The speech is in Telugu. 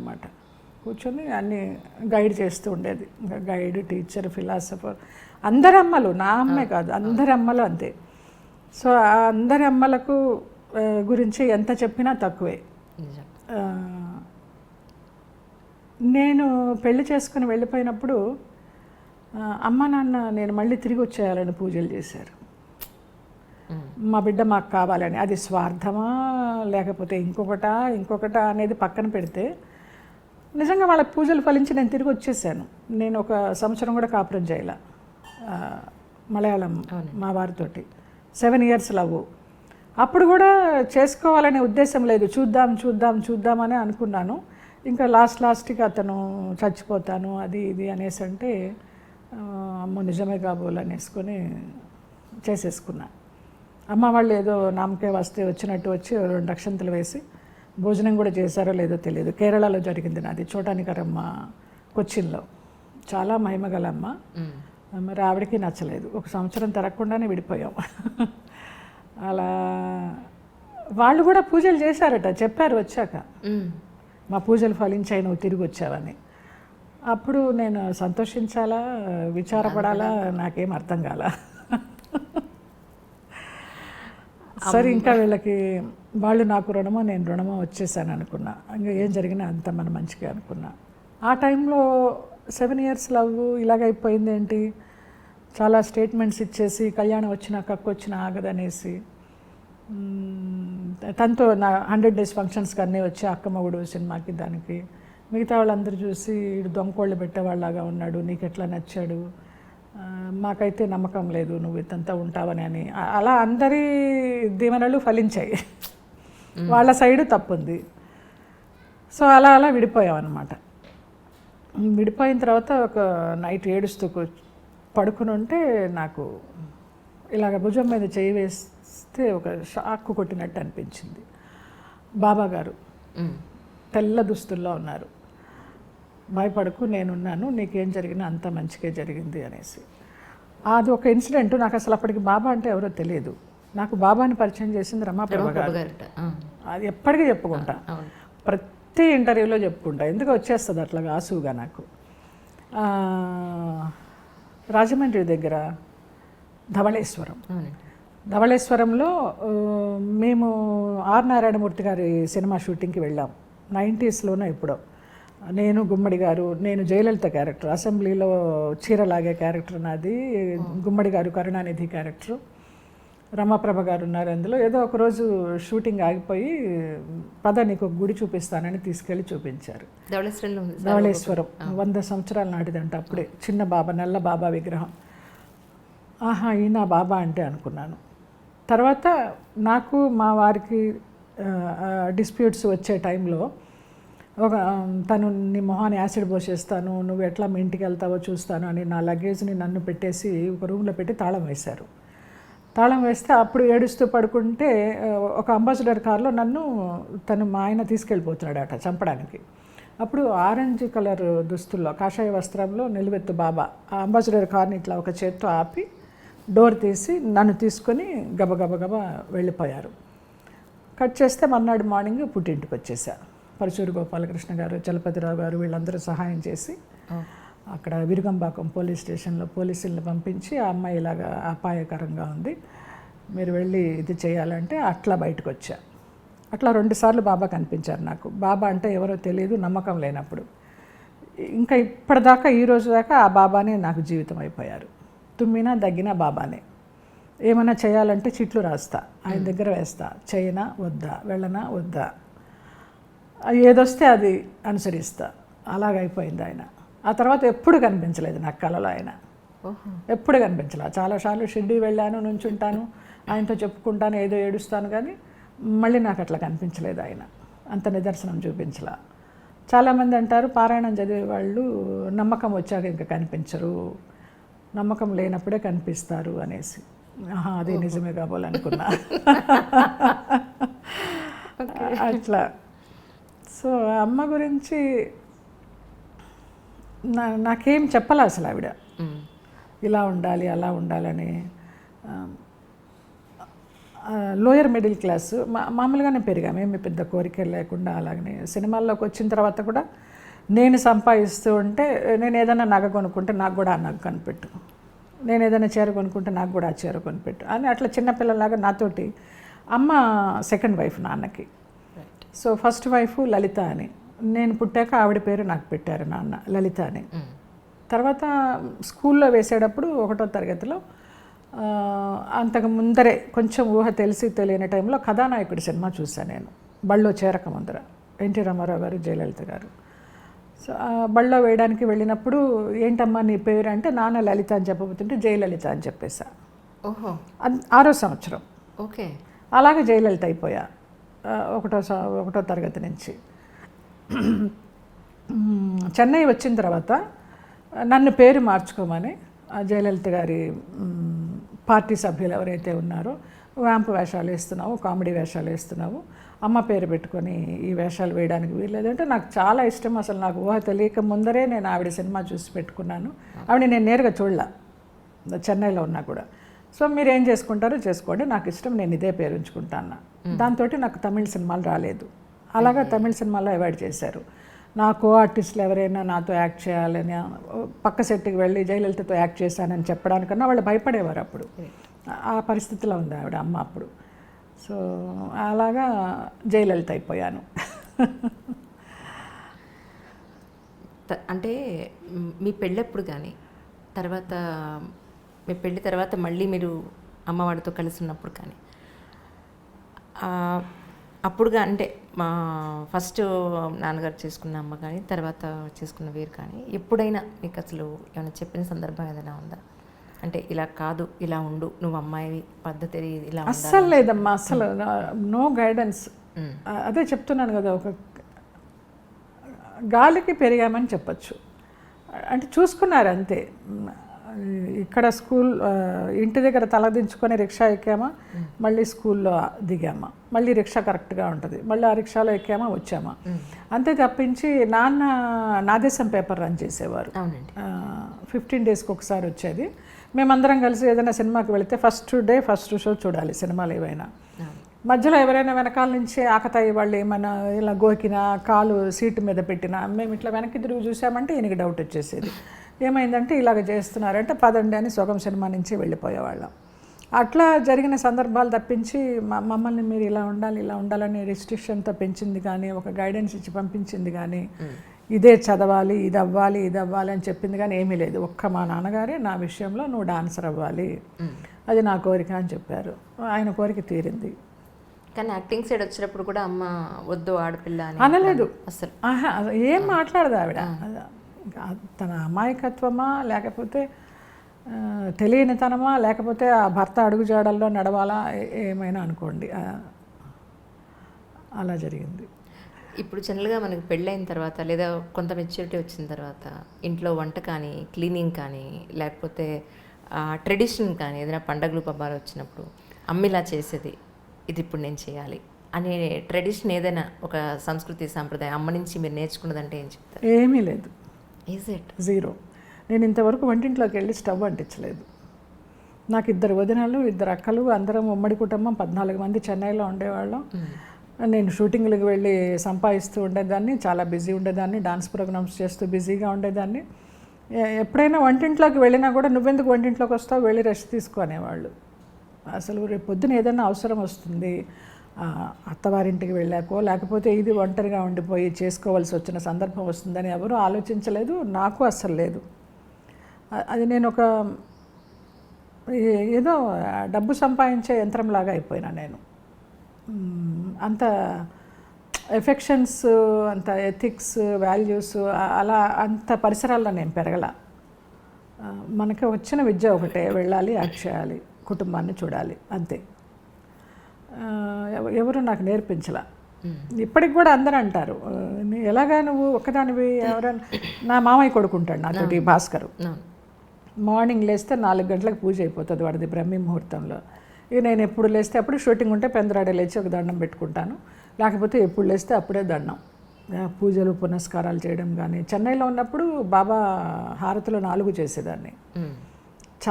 అనమాట. కూర్చొని అన్నీ గైడ్ చేస్తూ ఉండేది. ఇంకా గైడ్, టీచర్, ఫిలాసఫర్, అందరి అమ్మలు, నా అమ్మే కాదు అందరి అమ్మలు అంతే. సో ఆ అందరి అమ్మలకు గురించి ఎంత చెప్పినా తక్కువే. నేను పెళ్లి చేసుకుని వెళ్ళిపోయినప్పుడు అమ్మ నాన్న నేను మళ్ళీ తిరిగి వచ్చేయాలని పూజలు చేశారు. మా బిడ్డ మాకు కావాలని. అది స్వార్థమా లేకపోతే ఇంకొకటా అనేది పక్కన పెడితే నిజంగా వాళ్ళ పూజలు ఫలించి నేను తిరిగి వచ్చేసాను. నేను 1 సంవత్సరం కూడా కాపురం చేయాల మలయాళం మా వారితోటి. 7 years లవ్. అప్పుడు కూడా చేసుకోవాలనే ఉద్దేశం లేదు, చూద్దామని అనుకున్నాను. ఇంకా లాస్ట్కి అతను చచ్చిపోతాను అది ఇది అనేసి అంటే అమ్మ నిజమే కాబోలు అనేసుకొని చేసేసుకున్నా. అమ్మ వాళ్ళు ఏదో నామకే వస్తే వచ్చినట్టు వచ్చి 2 అక్షంతలు వేసి భోజనం కూడా చేశారో లేదో తెలియదు. కేరళలో జరిగింది నాది, చోటానికరమ్మ కొచ్చిన్లో. చాలా మహిమగల అమ్మ. మరి ఆవిడకి నచ్చలేదు. 1 సంవత్సరం తిరగకుండానే విడిపోయాం. అలా వాళ్ళు కూడా పూజలు చేశారట, చెప్పారు వచ్చాక, మా పూజలు ఫలించాయి నువ్వు తిరిగి వచ్చావని. అప్పుడు నేను సంతోషించాలా విచారపడాలా నాకేం అర్థం కాల. సరే ఇంకా వీళ్ళకి వాళ్ళు నాకు రుణమో నేను రుణమో వచ్చేసాను అనుకున్నా. ఇంకా ఏం జరిగినా అంత మన మంచిగా అనుకున్నా. ఆ టైంలో 7 years లవ్ ఇలాగైపోయింది ఏంటి, చాలా స్టేట్మెంట్స్ ఇచ్చేసి కళ్యాణం వచ్చినా కక్కు వచ్చినా ఆగదనేసి తనతో నా 100 days ఫంక్షన్స్కి అన్నీ వచ్చి అక్కమ్మగుడు సినిమాకి దానికి మిగతా వాళ్ళందరూ చూసి ఇడు దొంగకోళ్ళు పెట్టేవాళ్ళలాగా ఉన్నాడు, నీకు ఎట్లా నచ్చాడు, మాకైతే నమ్మకం లేదు నువ్వు ఇతంతా ఉంటావని అని అలా అందరి దీవెనలు ఫలించాయి. వాళ్ళ సైడు తప్పుంది. సో అలా విడిపోయాం అన్నమాట. విడిపోయిన తర్వాత ఒక నైట్ ఏడుస్తూ పడుకుని ఉంటే నాకు ఇలాగ భుజం మీద చేయి వేస్తే ఒక షాక్ కొట్టినట్టు అనిపించింది. బాబా గారు తెల్ల దుస్తుల్లో ఉన్నారు. భయపడకు నేనున్నాను, నీకేం జరిగినా అంత మంచిగా జరిగింది అనేసి. అది ఒక ఇన్సిడెంట్. నాకు అసలు అప్పటికి బాబా అంటే ఎవరో తెలియదు. నాకు బాబాని పరిచయం చేసింది రమాప్రభ గారు. అది ఎప్పటికీ చెప్పుకుంటా, ప్రతి ఇంటర్వ్యూలో చెప్పుకుంటా, ఎందుకు వచ్చేస్తుంది అట్లాగా ఆసువుగా నాకు. రాజమండ్రి దగ్గర ధవళేశ్వరంలో మేము ఆర్ నారాయణమూర్తి గారి సినిమా షూటింగ్కి వెళ్ళాం. 90sలోనే ఎప్పుడో. నేను, గుమ్మడి గారు, నేను జయలలిత క్యారెక్టర్, అసెంబ్లీలో చీరలాగే క్యారెక్టర్ నాది, గుమ్మడి గారు కరుణానిధి క్యారెక్టరు, రమాప్రభ గారు ఉన్నారు అందులో. ఏదో ఒకరోజు షూటింగ్ ఆగిపోయి పద నీకు ఒక గుడి చూపిస్తానని తీసుకెళ్ళి చూపించారు. ధవళేశ్వరం 100 సంవత్సరాల నాటిదంట. అప్పుడే చిన్న బాబా, నల్ల బాబా విగ్రహం. ఆహా ఈయన బాబా అంటే అనుకున్నాను. తర్వాత నాకు మా వారికి డిస్ప్యూట్స్ వచ్చే టైంలో తను నీ మొహాన్ని యాసిడ్ పోసేస్తాను, నువ్వు ఎట్లా మీ ఇంటికి వెళ్తావో చూస్తాను అని నా లగేజ్ని నన్ను పెట్టేసి ఒక రూమ్లో పెట్టి తాళం వేశారు. తాళం వేస్తే అప్పుడు ఏడుస్తూ పడుకుంటే ఒక అంబాసిడర్ కార్లో నన్ను మా ఆయన తీసుకెళ్ళిపోతున్నాడట చంపడానికి. అప్పుడు ఆరెంజ్ కలర్ దుస్తుల్లో కాషాయ వస్త్రంలో నిలువెత్తు బాబా ఆ అంబాసిడర్ కార్ని ఇట్లా ఒక చేత్తో ఆపి డోర్ తీసి నన్ను తీసుకొని గబగబా వెళ్ళిపోయారు. కట్ చేస్తే మర్నాడు మార్నింగ్ పుట్టింటికి వచ్చేసా. పరచూరు గోపాలకృష్ణ గారు, చలపతిరావు గారు వీళ్ళందరూ సహాయం చేసి అక్కడ విరుగంబాకం పోలీస్ స్టేషన్లో పోలీసులను పంపించి ఆ అమ్మాయి ఇలాగా అపాయకరంగా ఉంది, మీరు వెళ్ళి ఇది చేయాలంటే అట్లా బయటకు వచ్చా. అట్లా 2 సార్లు బాబా కనిపించారు నాకు. బాబా అంటే ఎవరో తెలియదు, నమ్మకం లేనప్పుడు. ఇంకా ఇప్పటిదాకా ఈ రోజు దాకా ఆ బాబానే నాకు జీవితం అయిపోయారు. తుమ్మినా దగ్గినా బాబానే. ఏమైనా చేయాలంటే చిట్లు రాస్తా, ఆయన దగ్గర వేస్తా, చేయనా వద్దా, వెళ్ళనా వద్దా, ఏదొస్తే అది అనుసరిస్తా. అలాగైపోయింది ఆయన. ఆ తర్వాత ఎప్పుడు కనిపించలేదు నాకు కలలో ఆయన, ఎప్పుడు కనిపించలేదు. చాలాసార్లు షిర్డీ వెళ్ళాను, నుంచుంటాను, ఆయనతో చెప్పుకుంటాను, ఏదో ఏడుస్తాను, కానీ మళ్ళీ నాకు అట్లా కనిపించలేదు ఆయన, అంత నిదర్శనం చూపించలా. చాలామంది అంటారు పారాయణం చదివే వాళ్ళు నమ్మకం వచ్చాక ఇంకా కనిపించరు, నమ్మకం లేనప్పుడే కనిపిస్తారు అనేసి. అది నిజమే కాబోలనుకున్నా. అట్లా. సో అమ్మ గురించి నాకేం చెప్పాలి అసలు ఆవిడ ఇలా ఉండాలి అలా ఉండాలని. లోయర్ మిడిల్ క్లాస్ మామూలుగానే పెరిగాము, ఏమి పెద్ద కోరిక లేకుండా. అలాగనే సినిమాల్లోకి వచ్చిన తర్వాత కూడా నేను సంపాదిస్తూ ఉంటే, నేను ఏదైనా నగ కొనుక్కుంటే నాకు కూడా ఆ నగ కొనిపెట్టు, నేను ఏదైనా చీర కొనుక్కుంటే నాకు కూడా ఆ చీర కొనిపెట్టు అని అట్లా చిన్నపిల్లలాగా నాతోటి. అమ్మ సెకండ్ వైఫ్ నాన్నకి. సో ఫస్ట్ వైఫ్ లలిత అని, నేను పుట్టాక ఆవిడ పేరు నాకు పెట్టారు నాన్న, లలిత అని. తర్వాత స్కూల్లో వేసేటప్పుడు 1వ తరగతిలో, అంతకు ముందరే కొంచెం ఊహ తెలిసి తెలియని టైంలో కథానాయకుడి సినిమా చూశాను నేను, బళ్ళో చేరక ముందర, ఎన్టీ రామారావు గారు, జయలలిత గారు. సో బళ్ళో వేయడానికి వెళ్ళినప్పుడు ఏంటమ్మా నీ పేరు అంటే, నాన్న లలిత అని చెప్పబోతుంటే జయలలిత అని చెప్పేసా. ఓహో, 6వ సంవత్సరం. ఓకే. అలాగే జయలలిత అయిపోయా 1వ తరగతి నుంచి. చెన్నై వచ్చిన తర్వాత నన్ను పేరు మార్చుకోమని జయలలిత గారి పార్టీ సభ్యులు ఎవరైతే ఉన్నారో, వ్యాంపు వేషాలు వేస్తున్నావు, కామెడీ వేషాలు వేస్తున్నావు, అమ్మ పేరు పెట్టుకొని ఈ వేషాలు వేయడానికి వీల్లేదంటే నాకు చాలా ఇష్టం. అసలు నాకు ఊహ తెలియక ముందరే నేను ఆవిడ సినిమా చూసి పెట్టుకున్నాను. ఆవిడ నేను నేరుగా చూడలే, చెన్నైలో ఉన్నా కూడా. సో మీరు ఏం చేసుకుంటారో చేసుకోండి, నాకు ఇష్టం, నేను ఇదే పేరు ఉంచుకుంటాను. దాంతో నాకు తమిళ సినిమాలు రాలేదు. అలాగా తమిళ సినిమాలో అవాయిడ్ చేశారు. నా కో ఆర్టిస్టులు ఎవరైనా నాతో యాక్ట్ చేయాలని, పక్క సెట్కి వెళ్ళి జయలలితతో యాక్ట్ చేశానని చెప్పడానికన్నా వాళ్ళు భయపడేవారు అప్పుడు. ఆ పరిస్థితిలో ఉంది ఆవిడ అమ్మ అప్పుడు. సో అలాగా జయలలిత అయిపోయాను. అంటే మీ పెళ్ళప్పుడు కానీ తర్వాత, మీ పెళ్ళి తర్వాత మళ్ళీ మీరు అమ్మవాడితో కలిసి ఉన్నప్పుడు కానీ, అప్పుడుగా అంటే మా ఫస్ట్ నాన్నగారు చేసుకున్న అమ్మ కానీ తర్వాత చేసుకున్న వీరు కానీ ఎప్పుడైనా మీకు అసలు ఏమైనా చెప్పిన సందర్భం ఏదైనా ఉందా? అంటే ఇలా కాదు, ఇలా ఉండు, నువ్వు అమ్మాయి పద్ధతి ఇలా అస్సలు లేదమ్మా, అసలు నో గైడెన్స్. అదే చెప్తున్నాను కదా, ఒక గాలికి పెరిగామని చెప్పచ్చు. అంటే చూసుకున్నారు అంతే. ఇక్కడ స్కూల్ ఇంటి దగ్గర తలదించుకొని రిక్షా ఎక్కామా, మళ్ళీ స్కూల్లో దిగామా, మళ్ళీ రిక్షా కరెక్ట్గా ఉంటుంది, మళ్ళీ ఆ రిక్షాలో ఎక్కామా వచ్చామా, అంతే తప్పించి. నాన్న నాదేశం పేపర్ రన్ చేసేవారు, 15 డేస్కి ఒకసారి వచ్చేది. మేమందరం కలిసి ఏదైనా సినిమాకి వెళితే ఫస్ట్ డే ఫస్ట్ షో చూడాలి సినిమాలు ఏవైనా. మధ్యలో ఎవరైనా వెనకాల నుంచి ఆకతాయి వాళ్ళు ఏమైనా ఇలా గోకినా, కాలు సీటు మీద పెట్టినా, మేము ఇట్లా వెనక్కి తిరిగి చూసామంటే ఈయనకి డౌట్ వచ్చేసేది. ఏమైందంటే ఇలాగ చేస్తున్నారంటే పదండి అని సొగం సినిమా నుంచి వెళ్ళిపోయేవాళ్ళం. అట్లా జరిగిన సందర్భాలు తప్పించి మమ్మల్ని మీరు ఇలా ఉండాలి, ఇలా ఉండాలని రిస్ట్రిక్షన్తో పెంచింది కానీ, ఒక గైడెన్స్ ఇచ్చి పంపించింది కానీ, ఇదే చదవాలి, ఇది అవ్వాలి, ఇది అవ్వాలి అని చెప్పింది కానీ ఏమీ లేదు. ఒక్క మా నాన్నగారే నా విషయంలో నువ్వు డాన్సర్ అవ్వాలి, అది నా కోరిక అని చెప్పారు. ఆయన కోరిక తీరింది. కానీ యాక్టింగ్ సైడ్ వచ్చినప్పుడు కూడా అమ్మ వద్దు ఆడపిల్ల అనలేదు అసలు. ఏం మాట్లాడదు ఆవిడ. తన అమాయకత్వమా, లేకపోతే తెలియనితనమా, లేకపోతే ఆ భర్త అడుగుజాడల్లో నడవాలా, ఏమైనా అనుకోండి, అలా జరిగింది. ఇప్పుడు జనరల్గా మనకి పెళ్ళైన తర్వాత లేదా కొంత మెచ్యూరిటీ వచ్చిన తర్వాత ఇంట్లో వంట కానీ, క్లీనింగ్ కానీ, లేకపోతే ట్రెడిషన్ కానీ, ఏదైనా పండగలు పబ్బాలు వచ్చినప్పుడు అమ్మ ఇలా చేసేది, ఇది ఇప్పుడు నేను చేయాలి అనే ట్రెడిషన్ ఏదైనా ఒక సంస్కృతి సాంప్రదాయం అమ్మ నుంచి మీరు నేర్చుకున్నదంటే ఏం చెప్తారు? ఏమీ లేదు. Is it? జీరో. నేను ఇంతవరకు వంటింట్లోకి వెళ్ళి స్టవ్ అంటించలేదు. నాకు 2 వదినలు, 2 అక్కలు, అందరం ఉమ్మడి కుటుంబం, 14 మంది చెన్నైలో ఉండేవాళ్ళం. నేను షూటింగ్లకు వెళ్ళి సంపాదిస్తూ ఉండేదాన్ని, చాలా బిజీ ఉండేదాన్ని, డాన్స్ ప్రోగ్రామ్స్ చేస్తూ బిజీగా ఉండేదాన్ని. ఎప్పుడైనా వంటింట్లోకి వెళ్ళినా కూడా నువ్వెందుకు వంటింట్లోకి వస్తావు, వెళ్ళి రెస్ట్ తీసుకునేవాళ్ళు. అసలు రేపు పొద్దున ఏదైనా అవసరం వస్తుంది, అత్తవారింటికి వెళ్ళాకో లేకపోతే ఇది ఒంటరిగా ఉండిపోయి చేసుకోవాల్సి వచ్చిన సందర్భం వస్తుందని ఎవరూ ఆలోచించలేదు, నాకు అస్సలు లేదు. అది నేను ఒక ఏదో డబ్బు సంపాదించే యంత్రంలాగా అయిపోయినా నేను. అంత ఎఫెక్షన్స్, అంత ఎథిక్స్, వాల్యూస్ అలా అంత పరిసరాల్లో నేను పెరగల. మనకి వచ్చిన విద్య ఒకటే, వెళ్ళాలి, యాక్ట్ చేయాలి, కుటుంబాన్ని చూడాలి, అంతే. ఎవరు నాకు నేర్పించలా. ఇప్పటికి కూడా అందరూ అంటారు, ఎలాగా నువ్వు ఒక్కదానివి, ఎవరైనా. నా మామయ్య కొడుకుంటాడు నాతోటి, భాస్కరు. మార్నింగ్ లేస్తే 4 గంటలకు పూజ అయిపోతుంది వాడిది, బ్రహ్మీ ముహూర్తంలో. ఇక నేను ఎప్పుడు లేస్తే అప్పుడు, షూటింగ్ ఉంటే పెందరాడే లేచి ఒక దండం పెట్టుకుంటాను, లేకపోతే ఎప్పుడు లేస్తే అప్పుడే దండం. పూజలు పునస్కారాలు చేయడం కానీ. చెన్నైలో ఉన్నప్పుడు బాబా హారతులు 4 చేసేదాన్ని.